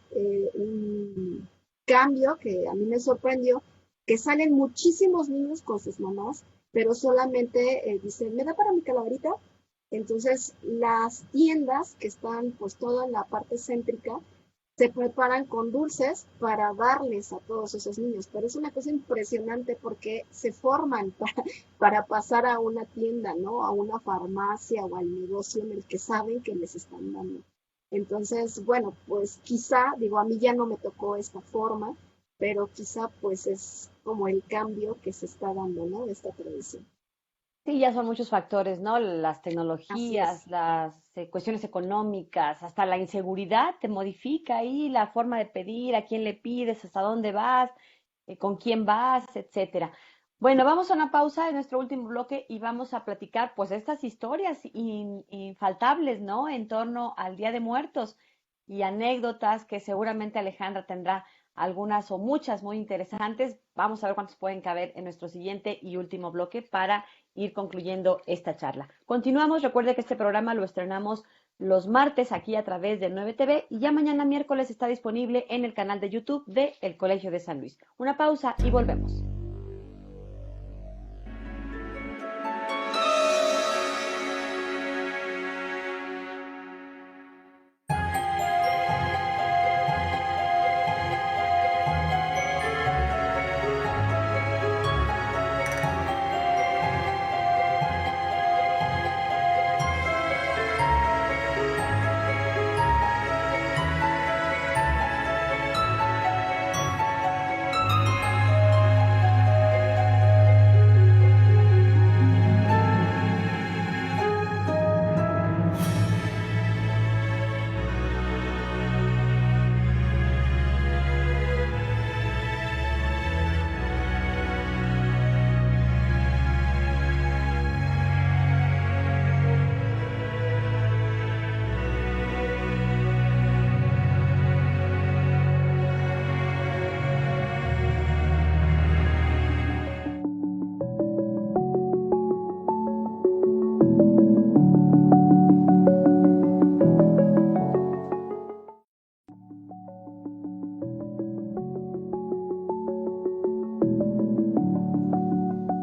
un cambio que a mí me sorprendió, que salen muchísimos niños con sus mamás, pero solamente dicen, ¿me da para mi calaverita? Entonces, las tiendas que están pues toda en la parte céntrica se preparan con dulces para darles a todos esos niños, pero es una cosa impresionante porque se forman para pasar a una tienda, ¿no? A una farmacia o al negocio en el que saben que les están dando. Entonces, bueno, pues quizá, digo, a mí ya no me tocó esta forma, pero quizá pues es como el cambio que se está dando, ¿no? De esta tradición.
Sí, ya son muchos factores, ¿no? Las
Así
tecnologías,
es.
las cuestiones económicas, hasta la inseguridad te modifica ahí la forma de pedir, a quién le pides, hasta dónde vas. con quién vas, etcétera. Bueno, vamos a una pausa en nuestro último bloque y vamos a platicar pues estas historias infaltables, ¿no? En torno al Día de Muertos y anécdotas que seguramente Alejandra tendrá algunas o muchas muy interesantes. Vamos a ver cuántos pueden caber en nuestro siguiente y último bloque para ir concluyendo esta charla. Continuamos, recuerde que este programa lo estrenamos los martes aquí a través de 9TV y ya mañana miércoles está disponible en el canal de YouTube de El Colegio de San Luis. Una pausa y volvemos.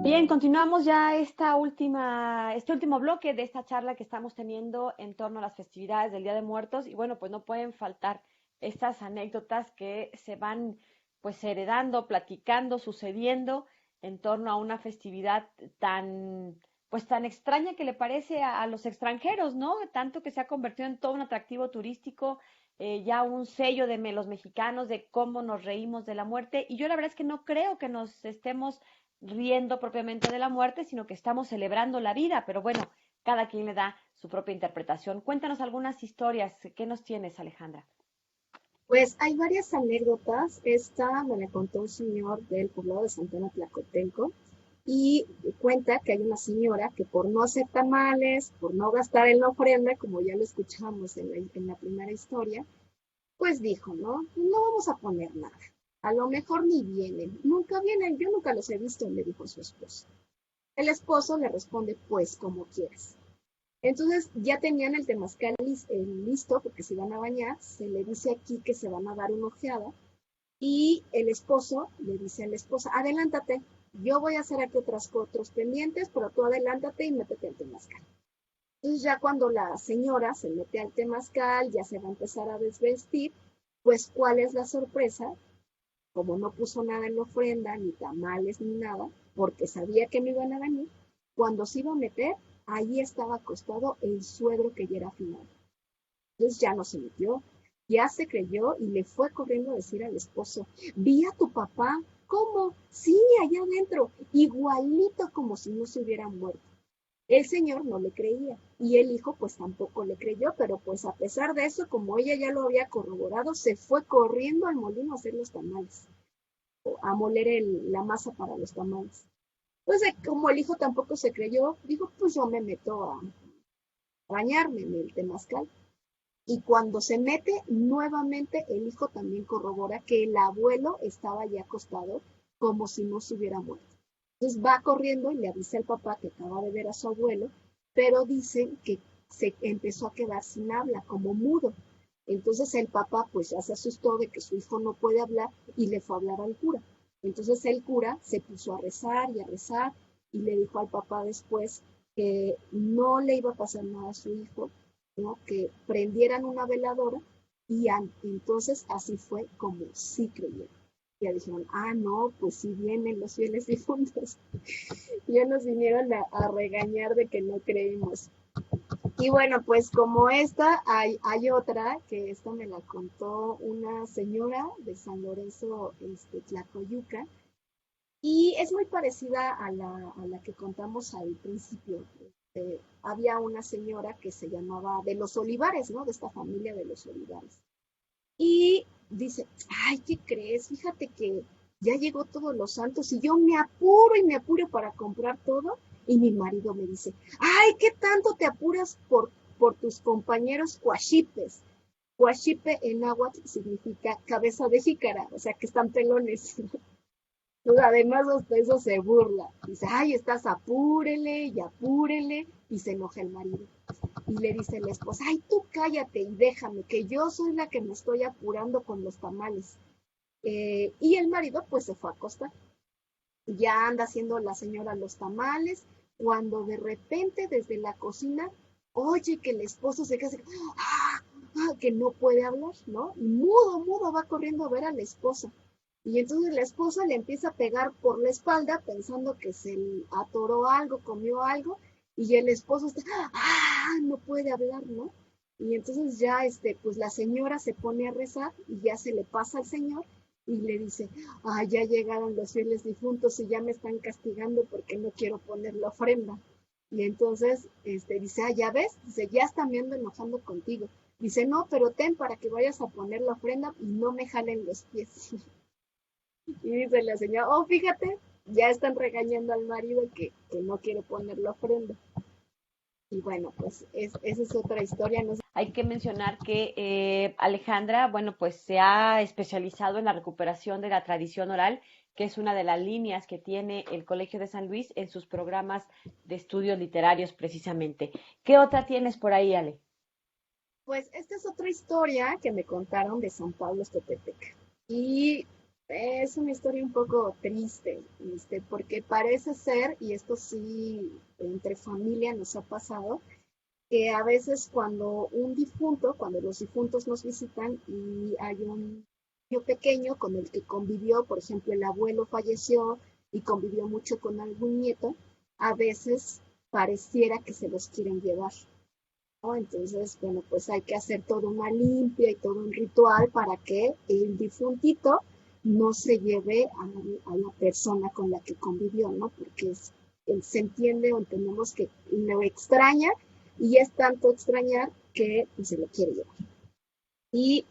Bien, continuamos ya este último bloque de esta charla que estamos teniendo en torno a las festividades del Día de Muertos y bueno, pues no pueden faltar estas anécdotas que se van pues heredando, platicando, sucediendo en torno a una festividad tan extraña que le parece a los extranjeros, ¿no? Tanto que se ha convertido en todo un atractivo turístico, ya un sello de los mexicanos de cómo nos reímos de la muerte y yo la verdad es que no creo que nos estemos riendo propiamente de la muerte, sino que estamos celebrando la vida, pero bueno, cada quien le da su propia interpretación. Cuéntanos algunas historias, ¿qué nos tienes, Alejandra?
Pues hay varias anécdotas. Esta me la contó un señor del poblado de Santana Tlacotenco y cuenta que hay una señora que por no hacer tamales, por no gastar en la ofrenda, como ya lo escuchamos en la primera historia, pues dijo, ¿no? No vamos a poner nada. A lo mejor ni vienen, yo nunca los he visto, le dijo su esposo. El esposo le responde, pues como quieras. Entonces ya tenían el temazcal listo porque se iban a bañar, se le dice aquí que se van a dar una ojeada y el esposo le dice a la esposa, adelántate, yo voy a hacer aquí otros pendientes, pero tú adelántate y métete al temazcal. Entonces ya cuando la señora se mete al temazcal, ya se va a empezar a desvestir, pues ¿cuál es la sorpresa? Como no puso nada en la ofrenda, ni tamales, ni nada, porque sabía que no iban a venir, cuando se iba a meter, ahí estaba acostado el suegro que ya era final. Entonces ya no se metió, ya se creyó y le fue corriendo a decir al esposo, vi a tu papá, ¿cómo? Sí, allá adentro, igualito como si no se hubiera muerto. El señor no le creía y el hijo pues tampoco le creyó, pero pues a pesar de eso, como ella ya lo había corroborado, se fue corriendo al molino a hacer los tamales, a moler la masa para los tamales. Entonces, como el hijo tampoco se creyó, dijo, pues yo me meto a bañarme en el temazcal. Y cuando se mete, nuevamente el hijo también corrobora que el abuelo estaba ya acostado como si no se hubiera muerto. Entonces va corriendo y le avisa al papá que acaba de ver a su abuelo, pero dicen que se empezó a quedar sin habla, como mudo. Entonces el papá pues ya se asustó de que su hijo no puede hablar y le fue a hablar al cura. Entonces el cura se puso a rezar y le dijo al papá después que no le iba a pasar nada a su hijo, ¿no? Que prendieran una veladora y entonces así fue como sí creyeron. Ya dijeron, no, pues sí vienen los fieles difuntos. Ya nos vinieron a regañar de que no creímos. Y bueno, pues como esta, hay otra, que esta me la contó una señora de San Lorenzo, Tlacoyuca, y es muy parecida a la que contamos al principio. Había una señora que se llamaba de los Olivares, ¿no? De esta familia de los Olivares. Y dice, ay, ¿qué crees? Fíjate que ya llegó todos los santos y yo me apuro y me apuro para comprar todo y mi marido me dice, ay, ¿qué tanto te apuras por tus compañeros cuachipes? Cuachipe en náhuatl significa cabeza de jícara, o sea que están pelones. Pues además hasta eso se burla. Dice, ay, estás apúrele y apúrele. Y se enoja el marido. Y le dice la esposa, ay, tú cállate y déjame, que yo soy la que me estoy apurando con los tamales. Y el marido pues se fue a acostar. Ya anda haciendo la señora los tamales, cuando de repente desde la cocina oye que el esposo se queda así, que no puede hablar, ¿no? Y mudo va corriendo a ver a la esposa. Y entonces la esposa le empieza a pegar por la espalda pensando que se le atoró algo, comió algo, y el esposo está, no puede hablar, ¿no? Y entonces ya, pues la señora se pone a rezar y ya se le pasa al señor y le dice, ya llegaron los fieles difuntos y ya me están castigando porque no quiero poner la ofrenda. Y entonces dice, ya ves, dice, ya están viendo enojando contigo. Dice, no, pero ten para que vayas a poner la ofrenda y no me jalen los pies. Y dice la señora, fíjate, ya están regañando al marido que no quiere poner la ofrenda. Y bueno, pues esa es otra historia. No sé.
Hay que mencionar que Alejandra, bueno, pues se ha especializado en la recuperación de la tradición oral, que es una de las líneas que tiene el Colegio de San Luis en sus programas de estudios literarios precisamente. ¿Qué otra tienes por ahí, Ale?
Pues esta es otra historia que me contaron de San Pablo Estepetec. Y es una historia un poco triste, porque parece ser, y esto sí entre familia nos ha pasado, que a veces cuando los difuntos nos visitan y hay un niño pequeño con el que convivió, por ejemplo, el abuelo falleció y convivió mucho con algún nieto, a veces pareciera que se los quieren llevar, ¿no? Entonces, bueno, pues hay que hacer toda una limpia y todo un ritual para que el difuntito no se lleve a la persona con la que convivió, ¿no? Porque se entiende o entendemos que lo extraña y es tanto extrañar que pues, se lo quiere llevar. Y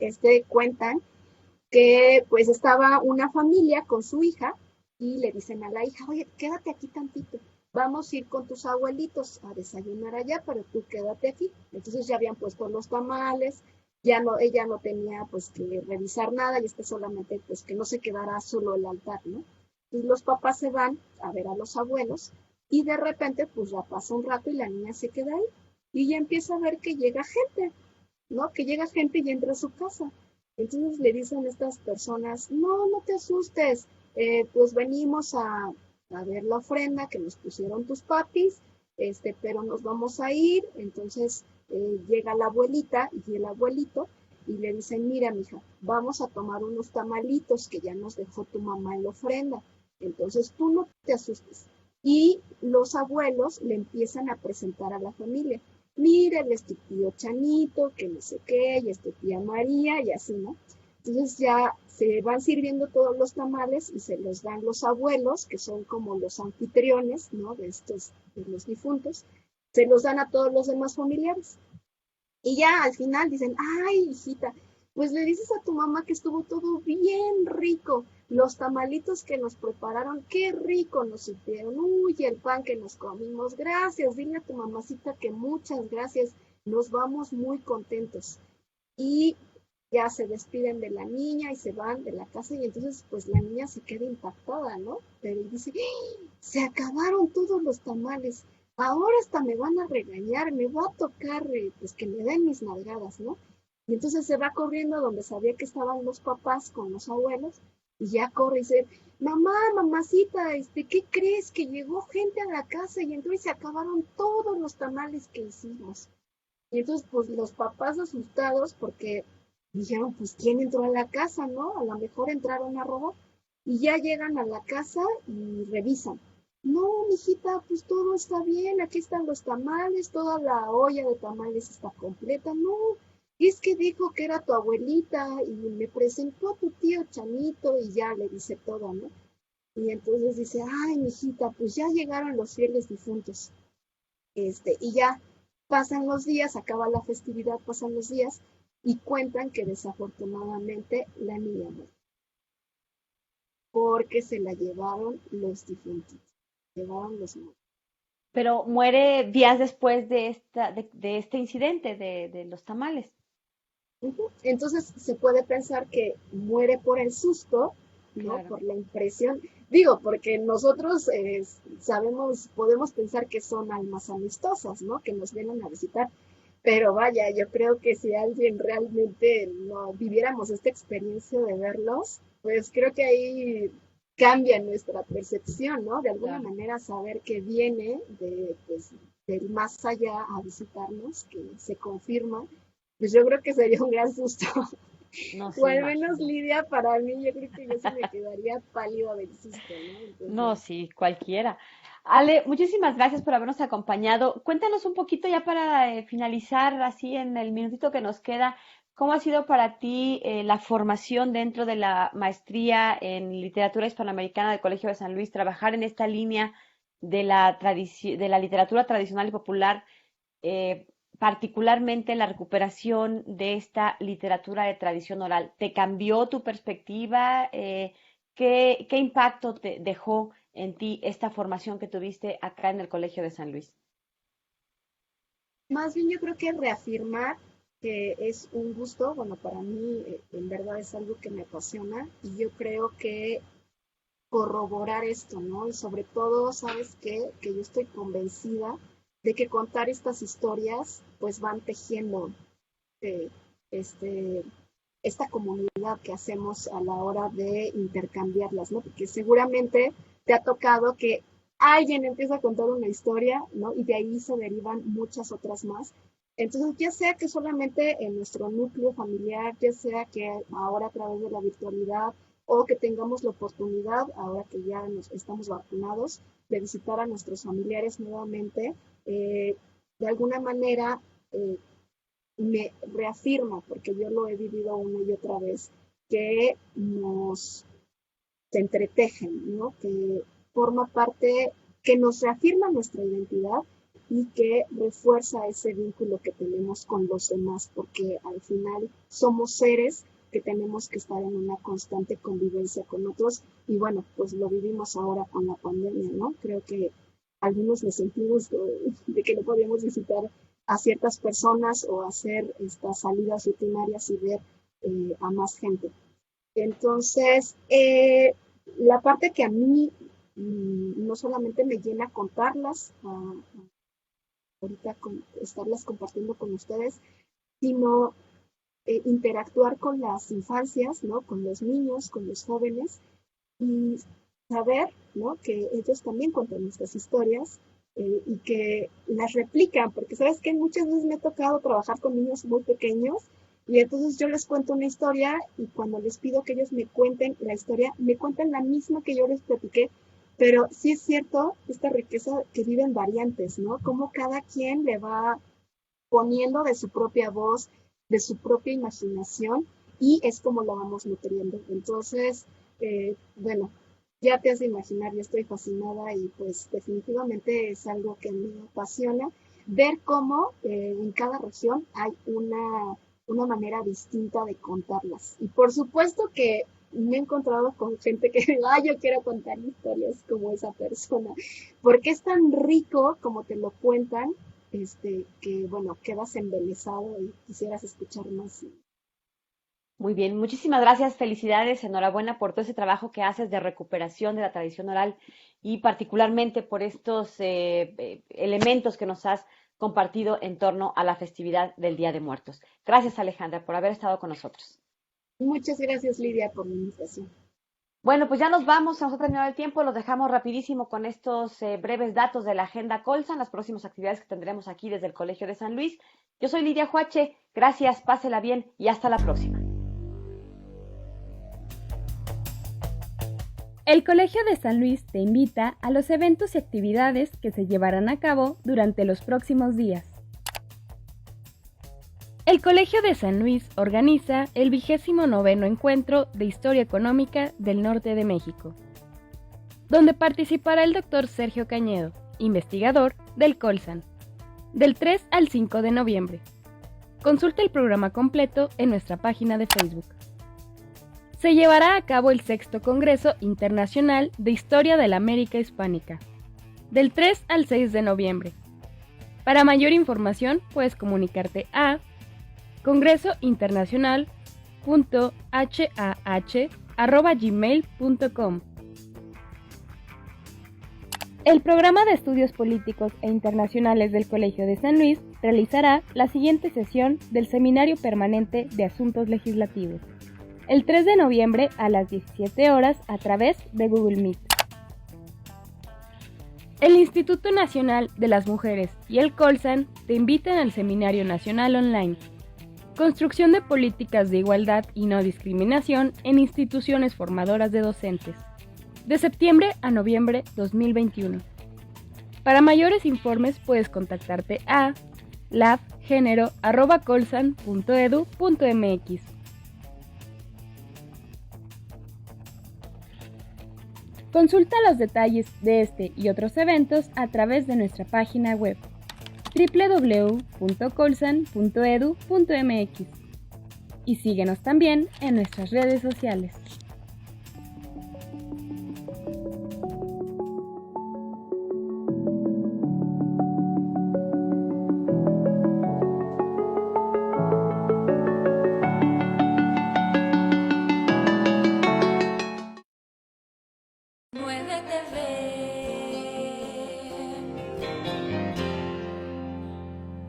cuentan que pues estaba una familia con su hija y le dicen a la hija, oye, quédate aquí tantito, vamos a ir con tus abuelitos a desayunar allá, pero tú quédate aquí. Entonces ya habían puesto los tamales, ella no tenía pues que revisar nada y solamente pues que no se quedara solo el altar, ¿no? Y los papás se van a ver a los abuelos y de repente pues ya pasa un rato y la niña se queda ahí y ya empieza a ver que llega gente, ¿no? Que llega gente y entra a su casa. Entonces le dicen a estas personas, no te asustes, pues venimos a ver la ofrenda que nos pusieron tus papis, pero nos vamos a ir. Entonces llega la abuelita y el abuelito y le dicen, mira, mija, vamos a tomar unos tamalitos que ya nos dejó tu mamá en la ofrenda. Entonces tú no te asustes. Y los abuelos le empiezan a presentar a la familia. Mira, este tío Chanito, que no sé qué, y tía María, y así, ¿no? Entonces ya se van sirviendo todos los tamales y se los dan los abuelos, que son como los anfitriones, ¿no? De los difuntos, se los dan a todos los demás familiares. Y ya al final dicen, ay, hijita, pues le dices a tu mamá que estuvo todo bien rico. Los tamalitos que nos prepararon, qué rico nos hicieron. Uy, el pan que nos comimos. Gracias, dile a tu mamacita que muchas gracias. Nos vamos muy contentos. Y ya se despiden de la niña y se van de la casa y entonces pues la niña se queda impactada, ¿no? Pero dice, se acabaron todos los tamales. Ahora hasta me van a regañar, me va a tocar pues que me den mis nalgadas, ¿no? Y entonces se va corriendo a donde sabía que estaban los papás con los abuelos y ya corre y dice, mamacita, ¿qué crees? Que llegó gente a la casa y entonces se acabaron todos los tamales que hicimos. Y entonces pues los papás asustados porque dijeron, pues ¿quién entró a la casa, no? A lo mejor entraron a robar. Y ya llegan a la casa y revisan. No, mijita, pues todo está bien, aquí están los tamales, toda la olla de tamales está completa. No, es que dijo que era tu abuelita y me presentó a tu tío Chanito y ya le dice todo, ¿no? Y entonces dice, ay, mijita, pues ya llegaron los fieles difuntos. Y ya pasan los días, acaba la festividad, pasan los días y cuentan que desafortunadamente la niña muere. porque se la llevaron los difuntos, llevaron los muertos.
Pero muere días después de este incidente de los tamales.
Entonces se puede pensar que muere por el susto, ¿no?
Claro.
Por la impresión. Digo, porque nosotros sabemos, podemos pensar que son almas amistosas, ¿no? Que nos vienen a visitar. Pero vaya, yo creo que si alguien realmente no viviéramos esta experiencia de verlos, pues creo que ahí cambia nuestra percepción, ¿no? De alguna
Claro.
manera saber que viene pues, del más allá a visitarnos, que se confirma, pues yo creo que sería un gran susto.
No,
O
sí,
al menos
imagino.
Lidia, para mí, yo creo que yo se me quedaría pálida del susto, ¿no?
No,
Entonces,
sí, cualquiera. Ale, muchísimas gracias por habernos acompañado. Cuéntanos un poquito ya para finalizar, así en el minutito que nos queda, ¿cómo ha sido para ti la formación dentro de la maestría en literatura hispanoamericana del Colegio de San Luis, trabajar en esta línea de la literatura tradicional y popular, eh, particularmente la recuperación de esta literatura de tradición oral? ¿Te cambió tu perspectiva? ¿Qué impacto te dejó en ti esta formación que tuviste acá en el Colegio de San Luis?
más bien yo creo que reafirmar que es un gusto, bueno, para mí en verdad es algo que me apasiona y yo creo que corroborar esto, ¿no? Y sobre todo, ¿sabes qué? Que yo estoy convencida de que contar estas historias pues van tejiendo eh, este, esta comunidad que hacemos a la hora de intercambiarlas, ¿no? Porque seguramente te ha tocado que alguien empieza a contar una historia, ¿no? Y de ahí se derivan muchas otras más. Entonces, ya sea que solamente en nuestro núcleo familiar, ya sea que ahora a través de la virtualidad o que tengamos la oportunidad, ahora que ya estamos vacunados, de visitar a nuestros familiares nuevamente, de alguna manera eh, me reafirma, porque yo lo he vivido una y otra vez, que nos entretejen, ¿no? Que forma parte, que nos reafirma nuestra identidad y que refuerza ese vínculo que tenemos con los demás, porque al final somos seres que tenemos que estar en una constante convivencia con otros y bueno, pues lo vivimos ahora con la pandemia, ¿no? Creo que algunos nos sentimos de que no podíamos visitar a ciertas personas o hacer estas salidas rutinarias y ver a más gente. Entonces, la parte que a mí no solamente me llena contarlas, ahorita estarlas compartiendo con ustedes, sino interactuar con las infancias, ¿no? Con los niños, con los jóvenes y saber, ¿no? Que ellos también cuentan estas historias y que las replican, porque sabes que muchas veces me ha tocado trabajar con niños muy pequeños y entonces yo les cuento una historia y cuando les pido que ellos me cuenten la historia, me cuentan la misma que yo les platiqué, pero sí es cierto esta riqueza que viven variantes, ¿no? Como cada quien le va poniendo de su propia voz, de su propia imaginación y es como lo vamos nutriendo. Entonces, bueno, ya te has de imaginar, yo estoy fascinada y pues definitivamente es algo que me apasiona ver cómo en cada región hay una manera distinta de contarlas. Y por supuesto que me he encontrado con gente que dice, ah, yo quiero contar historias como esa persona, porque es tan rico como te lo cuentan, que bueno, quedas embelesado y quisieras escuchar más.
Muy bien, muchísimas gracias, felicidades, enhorabuena por todo ese trabajo que haces de recuperación de la tradición oral y particularmente por estos elementos que nos has compartido en torno a la festividad del Día de Muertos. Gracias, Alejandra, por haber estado con nosotros.
Muchas gracias, Lidia, por la invitación.
Bueno, pues ya nos vamos, se nos ha terminado el tiempo, los dejamos rapidísimo con estos breves datos de la Agenda Colsan, las próximas actividades que tendremos aquí desde el Colegio de San Luis. Yo soy Lidia Huache, gracias, pásela bien y hasta la próxima.
El Colegio de San Luis te invita a los eventos y actividades que se llevarán a cabo durante los próximos días. El Colegio de San Luis organiza el 29º Encuentro de Historia Económica del Norte de México, donde participará el Dr. Sergio Cañedo, investigador del Colsan, del 3 al 5 de noviembre. Consulta el programa completo en nuestra página de Facebook. se llevará a cabo el 6º Congreso Internacional de Historia de la América Hispánica, del 3 al 6 de noviembre. Para mayor información puedes comunicarte a congresointernacional.hah@gmail.com. El Programa de Estudios Políticos e Internacionales del Colegio de San Luis realizará la siguiente sesión del Seminario Permanente de Asuntos Legislativos, el 3 de noviembre a las 17 horas a través de Google Meet. El Instituto Nacional de las Mujeres y el Colsan te invitan al Seminario Nacional Online, Construcción de Políticas de Igualdad y No Discriminación en Instituciones Formadoras de Docentes, de septiembre a noviembre 2021. Para mayores informes puedes contactarte a labgenero@colsan.edu.mx. Consulta los detalles de este y otros eventos a través de nuestra página web www.colsan.edu.mx y síguenos también en nuestras redes sociales.
Muévete, ve.